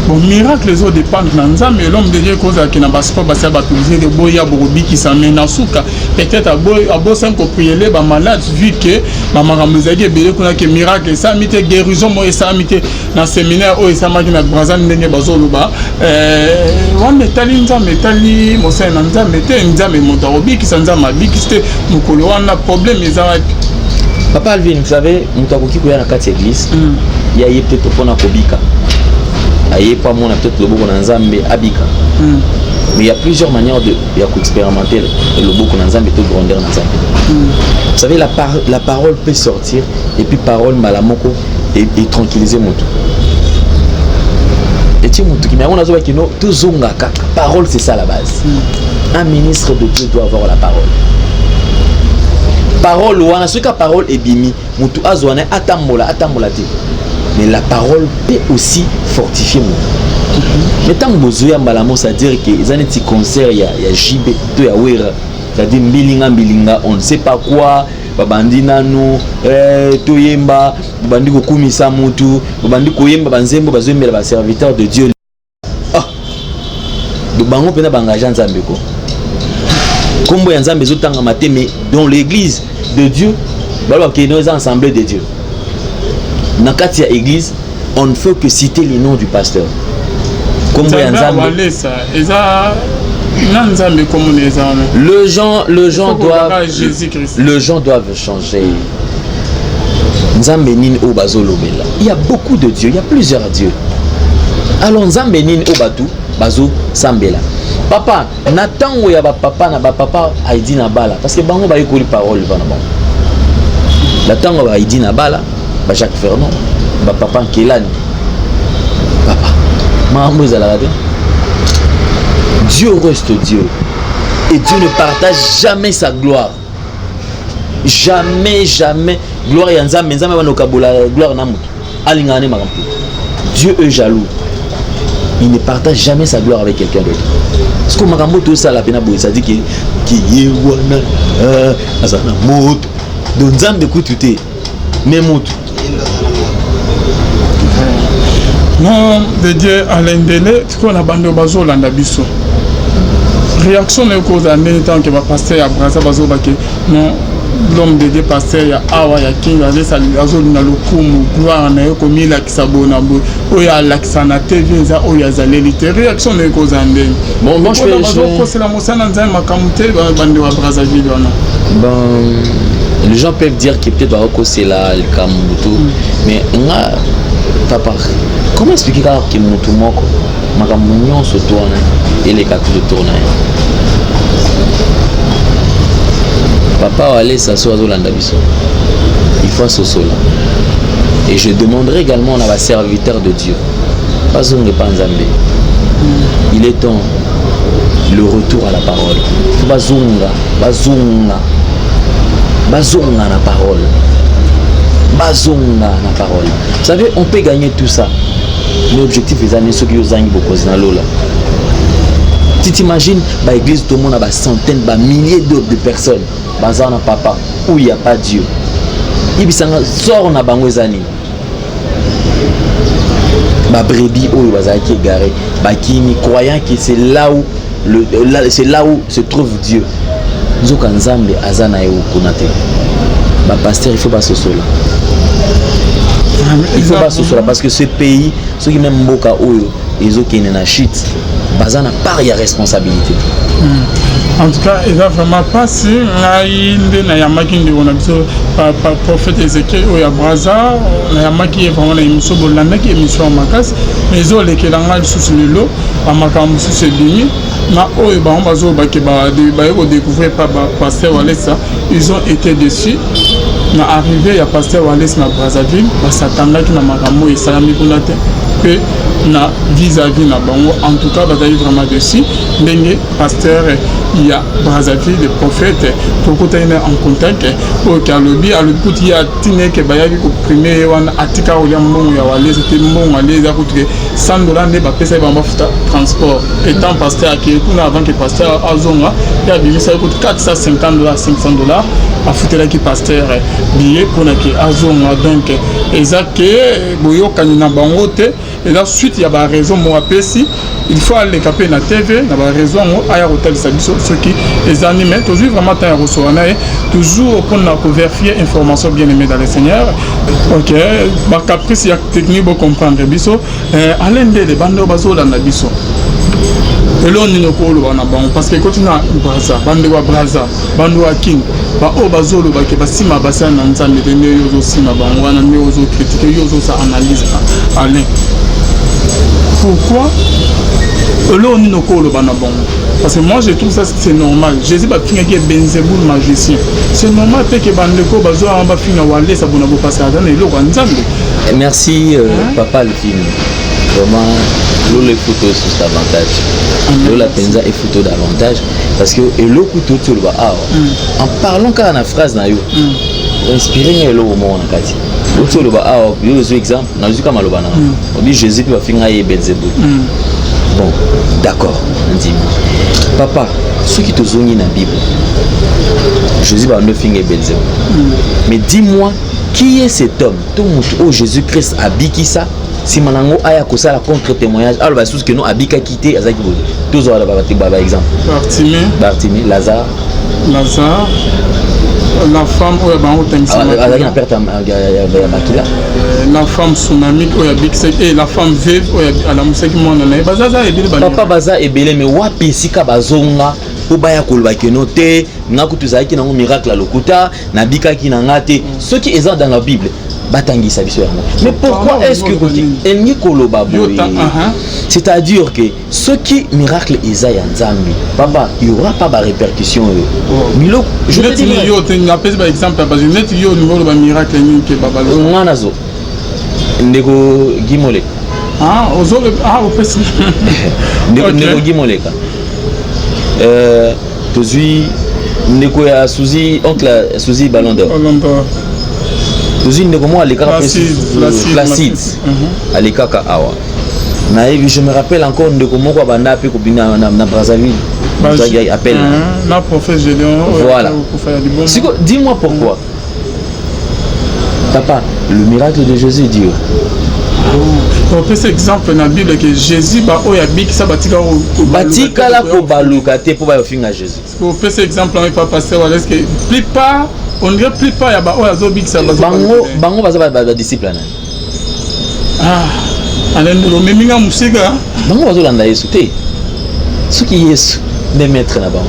bon miracle les autres dépendent dans mais l'homme de Dieu cause qui n'a pas passé à baptiser de boya borobi qui s'amène à souka peut-être à boy sans prier les malades vu que maman muzaki belé qu'on a que miracle ça mité guérison moi ça mité dans séminaire oh ça m'a dit na brazan ndenge bazoloba on metali mosa nza mete nzambe motarobi qui sanza mabiki c'était mukolo wana problème ezara. Papa Alvin, vous savez mutakoki ko ya na kati église il y a peut-être pour na kobika aïe pas mon peut-être le beaucoup d'ensemble abika mais il y a plusieurs manières de expérimenter le beaucoup d'ensemble et de grandeur d'ensemble. Vous savez la parole peut sortir et puis parole malamoko et tranquilliser mon tout et tu mon tout qui mais on a dit que non tout zongaka parole c'est ça la base. Un ministre de Dieu doit avoir la parole ou en ce cas parole est bimi mon tout azouane atambola mais la parole peut aussi fortifier mon. Mais tant que vous avez un c'est-à-dire que les années de concert, il y a JB, il y a Wera, c'est-à-dire Mbilinga, on ne sait pas quoi, Babandina nous, Toyemba, Babandi Kokumisa Moutou, Babandi Koyemba, Banzembo, Bazembe, le serviteur de Dieu. Ah! Donc, Bango Pena Bangajan Zambeko. Comme vous avez besoin de matin, mais dans l'église de Dieu, il y a une assemblée de Dieu. Dans Katia église, on ne fait que citer les noms du pasteur. Comme les gens doivent changer. Il y a beaucoup de dieux, il y a plusieurs dieux. Alors Nzambenin Obatu, Bazo Sambela. Papa, Nathan ou yaba papa na ba papa Haïdi na bala parce que bango ba yekoli parole bana bon. Nathan ou Haïdi na bala. Jacques Fernand, papa Kelani, papa, maman Dieu reste Dieu et Dieu ne partage jamais sa gloire, jamais gloire yanza menzama banokabola gloire na mutu alingane makampu. Dieu est jaloux, il ne partage jamais sa gloire avec quelqu'un d'autre. Parce que makambo tout ça la pena boy ça dit que yewana azana moto donc nzambe kututé mais moto. Non, de Dieu à l'indélé, tu connais la bande de Bazo Landabiso. Réaction de cause en même temps que va passer à Braza Bazo Baké. Non, l'homme de Dieu passer à Awa, à King, à l'Essa, à Zone, à l'Okum, gloire en aéro, comme il a Kisabona, où il y a l'Axana TV, où il y a Zalélité. Réaction de cause en même. Bon, moi je fais. C'est la Mossana Nzai Makamute, bande de Braza Gilona. Bon. Les gens peuvent dire que peut-être Baroko c'est là, le Kamuto, mais papa, comment expliquer que Moutou Moko, Makamounion se tourne et les quatre se tournent. Papa allait s'asseoir au Landabiso. Il faut s'asseoir là. Et je demanderai également à la serviteur de Dieu. Pas un Panzambé. Il est temps le retour à la parole. Bazunga. Bazonga na parole. Vous savez, on peut gagner tout ça. L'objectif est d'aller ceux qui ont beaucoup dans l'eau là. Tu t'imagines, bah église tout le monde a des centaines, des milliers de personnes. Bazar na papa où il y a pas Dieu. Ibisanga sort na bango ezani. Ba brebis où bazar qui est garé, ba kini croyant que c'est là où se trouve Dieu. Nzoka nzambe azana yo kunate. Ba pasteur il faut pas se sola. Il faut pas se sola parce que ce pays, ceux qui même mboka oyo, ils ont qui na chute. Bazana part il y a responsabilité. En tout cas, il va vraiment passer. Il y a un prophète Ézéchiel, il y a Braza, il y a qui est vraiment une émission qui est émission en macasse. Mais ils ont les Kélangal sous le lot, en macam sous ce bimi. Mais eux, ils ont découvert par Pasteur Walesa, ils ont été déçus. Mais arrivé, il y a Pasteur Walesa dans Brazzaville, Satan là qui n'a pas et Salami Kounate. Que na vis-à-vis na bango en tout cas bazali vraiment dessus ndenge pasteur il y a Brazzaville le prophète pour que tu en contact pour que alobi kuti ya tine ke bayaki ko primer wana atika olia mbongo ya wale c'était mbongo wale za kuti $100 ne ba pesa ba mafuta transport étant pasteur qui kuna avant que pasteur azonga ya bimisa kuti $450 $500 afutela ki pasteur billet pour na ki azonga donc ezake boyokani na bango te. Et là, suite, il y a une raison, moi, il faut aller caper la TV, il y a une raison, il y a un hôtel, ceux qui les animés, toujours vraiment, toujours pour vérifier l'information bien aimée dans les seigneurs. Ok, ma caprice, il y a technique pour comprendre. À l'un des bandes de bateaux dans la biso. Et là, on est au parce que quand on a Braza, Braza, Bandoa King, au bazolo, Basima Bassan, Nanzan, les Néo Sima, Banwana, Néo critiquer, Yozo, ça analyse Alain. Pourquoi là on est au col parce que moi je trouve ça c'est normal. Jésus va finir qui est Benzeboul magicien. C'est normal que Bandeko Bazoa en bas finir Walé ça vous passer à donner l'eau en merci papa le film. Vraiment l'eau les photos sur davantage. L'eau la penza et photo davantage parce que l'eau couteau tu le vois en parlant quand la phrase na yo inspirer l'eau au monde en kati. Autre le bas exemple na jusqu'à malobana on dit Jésus va finir et Belzéboul bon d'accord on dit papa ceux qui te zongi na Bible Jésus va ne finir Belzéboul mais dis-moi qui est cet homme tout oh Jésus-Christ a biki ça si manango aya ko ça la contre témoignage alors bah sous que nous abika quitté azaki bo tous on va par exemple Bartimée Lazare la femme la femme tsunami et la femme veuve papa baza ebele mais wapi sika bazonga po baya koloba keno te ngako tuzaki na miracle à lokuta na bikaki na ngate ceux qui sont dans la Bible batangisa biso yango mais pourquoi est-ce que enni koloba boye c'est-à-dire que ceux qui miracle eza ya nzambi papa il y aura pas de répercussion milo je te dis yo te n'appelle par exemple parce que net yo au niveau de miracle ni ke baba ngana zo ndeko gimole ozole au pesi ndeko gimole ka tozui ndeko ya Suzy oncle Suzy Ballon d'Or Suzy ndeko moi les cas Placide les cas awa na je me rappelle encore ndeko moko banda pe ko bina na Brazzaville appelle na prophète Gédéon voilà dis-moi pourquoi papa le miracle de Jésus Dieu on peut cet exemple dans la Bible que Jésus ba oya biki sa batika la ko baluka te po ba ofinga Jésus on peut cet exemple avec papa pasteur est-ce que plupart on dirait plupart ya ba oya zo biki sa bango baza ba disciple na alendo meminga musika bango bazo landa Yesu te ce qui Yesu des maîtres na bango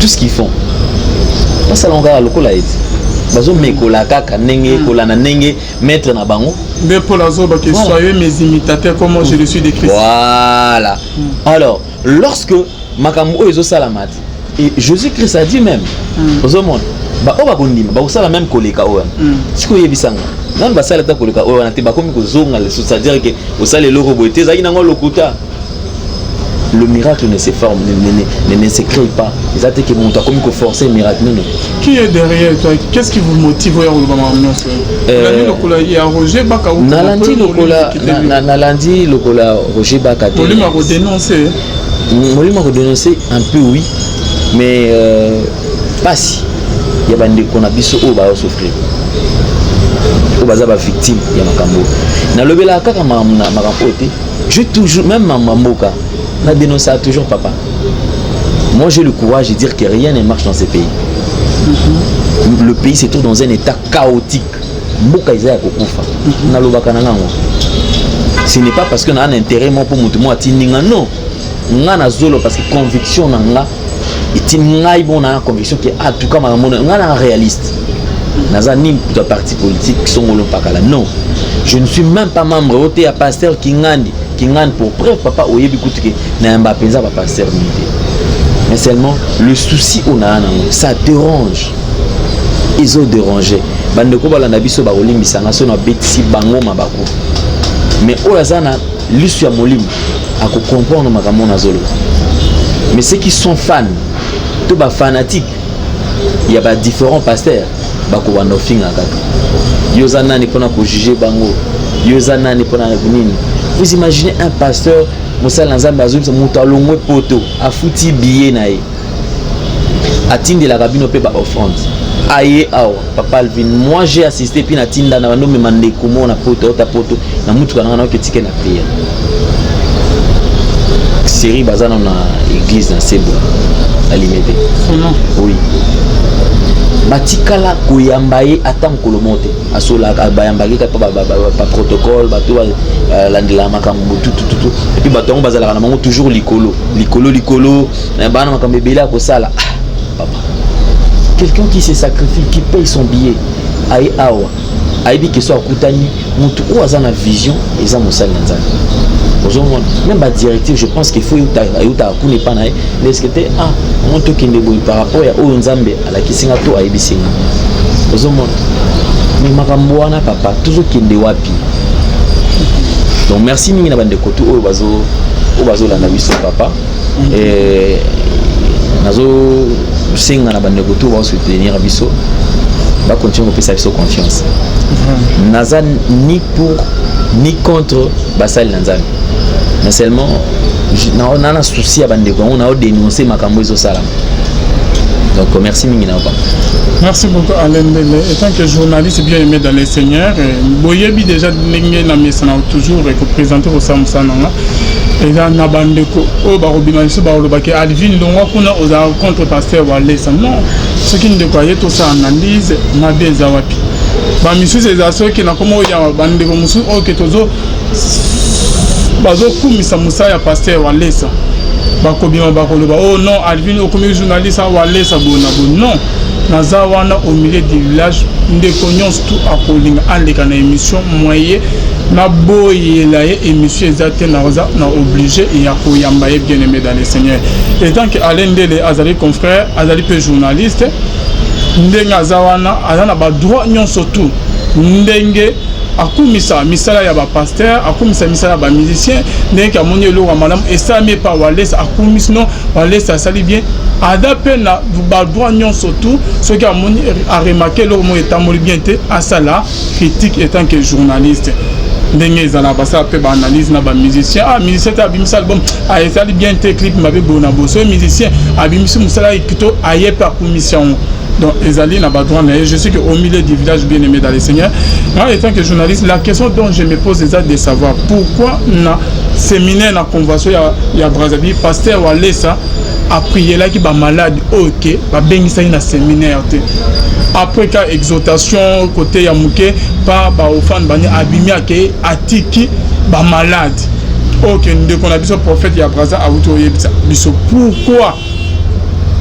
tout ce qu'ils font pas ça longa lokola eti bazo mekola kaka nenge kola na nenge maître na bango mais pour la zoba que soyez mes imitateurs comme moi je le suis de Christ voilà alors lorsque makambo ezo salamat et Jésus-Christ a dit même aux hommes ba oba kondima ba osala même koleka oya siko yebisanga nan ba sala ta koleka oya na te ba komi ko zonga c'est-à-dire que osala loko boité za ina ngo lokuta le miracle ne se forme, ne se crée pas. Ils ont dit que mon comme il faut forcer le miracle. Non. Qui est derrière toi? Qu'est-ce qui vous motive à Nalandi Lokola Roger Bakate. Pour lui m'a redénoncé. Molimo a dénoncé un peu, oui, mais pas si. Il y a des qu'on a biso au bas souffrir. Au bas va victime, il y a makambo. Na lobela kaka makampote. Je toujours même maman moka. Na dénoncé toujours papa. Moi j'ai le courage de dire que rien ne marche dans ce pays. Le pays se trouve dans un état chaotique. Moka isa ya kokufa. Na lobaka na ngango. Ce n'est pas parce qu'on a un intérêt pour mutumo atininga non. Ngana zolo parce que conviction nanga itingai bon na conviction que en tout cas ngana réaliste. Naza ni de parti politique qui sont pakala non. Je ne suis même pas membre voté à pasteur Kingandi pour preuve papa oyebi kutuke na mba penza pa pasteur milité. Mais seulement le souci on a ça dérange. Ils ont dérangé. Bandeko balanda biso ba olimbisanga so na betisi bango mabako. Mais Oazana, l'issue à Molim, à comprendre ma gamona zolo. Mais ceux qui sont fans, tous les fanatiques, il y a différents pasteurs, bako wanofing akaka. Yozana ni pona ko juger bango. Yozana ni pona kunini. Vous imaginez un pasteur, Moussa Lanzam bazum sa mutalongwe poto, a fouti billet nae. Atinde la cabine pe ba offrande. Aïe, papa Alvin, moi j'ai assisté puis na tinda na bando me mande comment na poto na mutu kana na ketike na prière. Série bazana na église na Sebo à Limete. Oui. Batikala koyambaye atam kolomote asola bayambaki ka pa protocole bato landela makambo tout et puis bato bazala na mango toujours likolo na bana makambo bela ko sala papa. Quelqu'un qui se sacrifie, qui paye son billet, aïe awa, aïe bi que soit koutani, mutu ou azana vision, et ça moussal nanzan. Même la directive, je pense qu'il faut ayuta kune pana, mais ce que t'es on te kende boy par rapport à Onzambe à la kisinga to aïe bisinga. Mais makambo wana papa toujours kende wapi. Donc merci mingi na bande kotu o bazo la nabiso papa et nazo singa na bande kotu va soutenir biso va continuer à faire confiance. Naza ni pour ni contre basal nanzami. Mais seulement on a un souci à bande ko on a dénoncé makambo zo sala. Donc merci Mingina. Merci beaucoup Alain Dele. Étant que journaliste bien aimé dans les seigneurs, Boyebi déjà n'engé na mesana toujours représenter au Samsananga. Et là na bande ko o ba robina so ba lobaki Alvin longwa kuna aux contre pasteur Walesa. Non, ce qui ne croyait tout ça analyse na beza wapi. Ba misu ces asso qui na komo ya bande ko musu o ke tozo bazo kumisa musa ya pasteur Walesa. Bakobima bakoloba oh non Alvin au comme journaliste à Walesa bona non. Nazawana au milieu du village ndeko nyonso tout akolinga aleka na émission moyen na boye la émission ezate na obligé et ya koyamba bien aimé dans les seigneurs. Et tant que Alain Dele azali confrère azali pe journaliste ndenga azawana azana ba droit nyonso tout ndenge akumisa misala ya ba pasteur akumisa misala ba musicien ndenge amoni lo wa madame et ça mais pas Walesa akumisa non Walesa sali bien adapté na ba droit nyonso tout ce qui amoni a remarqué lo mo etamoli bien te asala critique étant que journaliste ndenge ezala basa pe ba analyse na ba musicien musicien ta bimisa album ezali bien te clip mabe bona boso musicien abimisi musala ikito ayepa commission. Donc, Ezali n'a pas droit, mais je sais qu'au milieu du village bien aimé dans les seigneurs, moi, étant que journaliste, la question dont je me pose est de savoir pourquoi na séminaire, na convention, il y a Brazzaville, pasteur Walesa a prié là qui va malade, ok, va bien ça na séminaire. Après qu'à exhortation côté Yamouké, par au fan bani abimi ake atiki ba malade. Ok, nous qu'on a vu ce prophète ya Brazza a biso pourquoi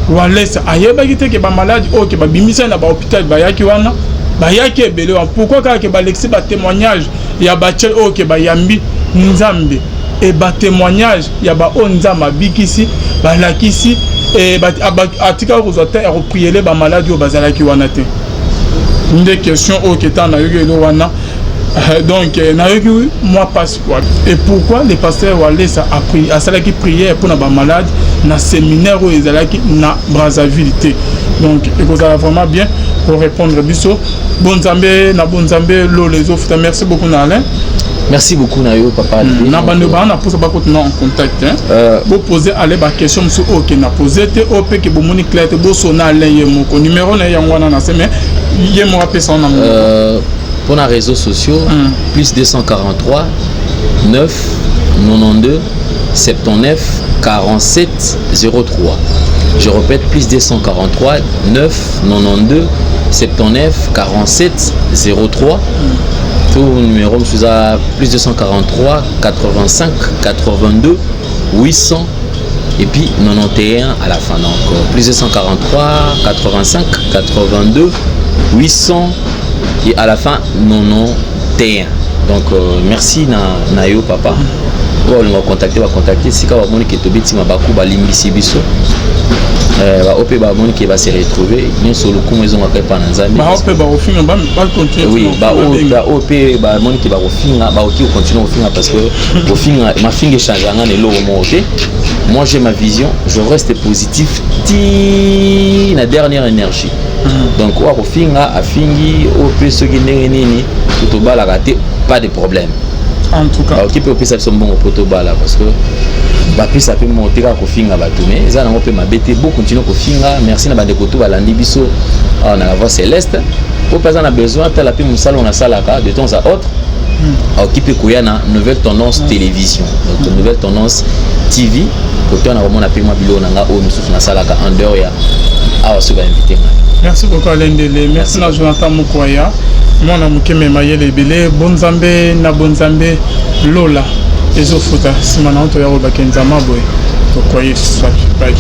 Walesa ayeba kite ke ba malade o ke ba bimisa na ba hôpital ba yaki wana ba yaki ebele wa pourquoi ka ke ba lexi ba témoignage ya ba tchel o ke ba yambi nzambe et ba témoignage ya ba onzama bikisi ba lakisi et ba atika ko zota e prier ba malade o bazalaki wana te une question o ke ta na yelo wana. Donc, moi passe quoi. Et pourquoi les pasteurs Walesa a pris à cela qui prière pour les malades dans le séminaire où ils allaient na Brazzaville. Donc, il faut vraiment bien pour répondre biso. Bon Zambé, na bon Zambé, les offres. Merci beaucoup Alain. Merci beaucoup Nayo papa. Na bande ba na posa ba ko en contact hein. Bo poser aller ba question sur OK na poser te op que bo moni clair te bo sona le yemo ko numéro na yango na seme yemo apé son nom. Pour les réseaux sociaux plus 243 9 92 79 47 03. Je répète plus 243 9 92 79 47 03. Tout numéro je à plus 243 85 82 800 et puis 91 à la fin, donc plus 243 85 82 800 et à la fin 91. Donc merci Nayo papa. On va contacter si quand on est tobeti mabaku balimbisi biso OP ba moni qui va se retrouver nous sur le coup maison va pas dans Zambie ba OP ba ofinga ba continuer oui ba OP ba moni qui va ofinga ba OK continuer ofinga parce que ofinga ma finga change ngana le lomo OK. Moi j'ai ma vision, je reste positif ti la dernière énergie. Donc ofinga afingi OP ce qui nini tout bala raté pas de problème. En tout cas, qui peut passer son bon protobala parce que bah puis ça peut monter à kofinga batumé ça n'a pas m'abêter beaucoup continuer kofinga merci na bande koto balandi biso on a la voix céleste pour personne a besoin tel la pim salon na salaka de temps à autre qui peut courir na nouvelle tendance télévision donc nouvelle tendance TV côté on a vraiment appelé moi bilo nanga o mususu na salaka en dehors ya a se va inviter. Merci beaucoup Alendele, merci na Jonathan Mukwaya. Moi na mukeme mayele belé bonzambe na bonzambe lola ezofuta simana onto ya roba kenzama boy to koye swaki bye.